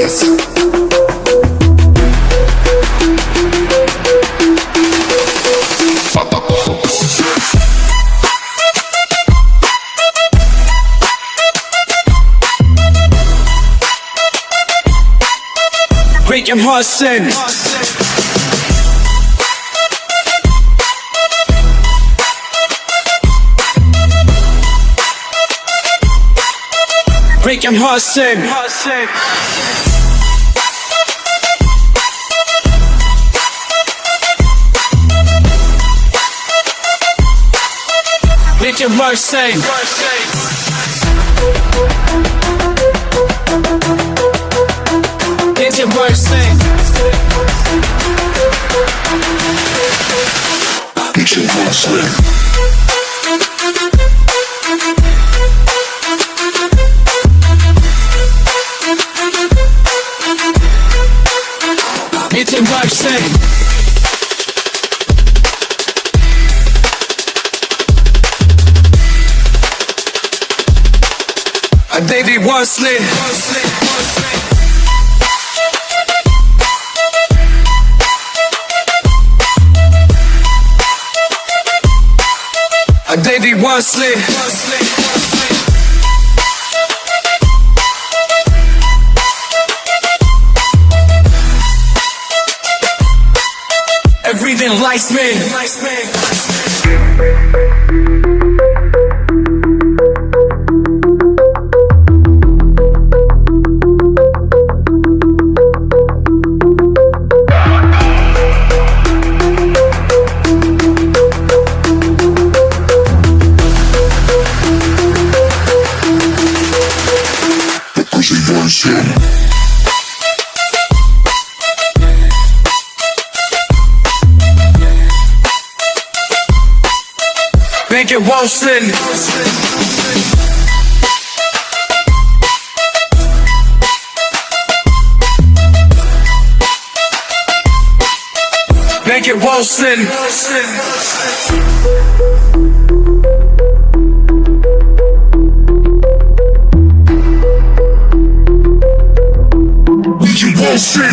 this. Break your heart, sin. Break your heart, sin. Make your heart sing. Get your heart sing. Get your heart sing. It's in life sing. A David Worsley. A David Worsley. Everything lights me. Because he wants him. Make it Wilson. Make it Wilson. Make it Wilson.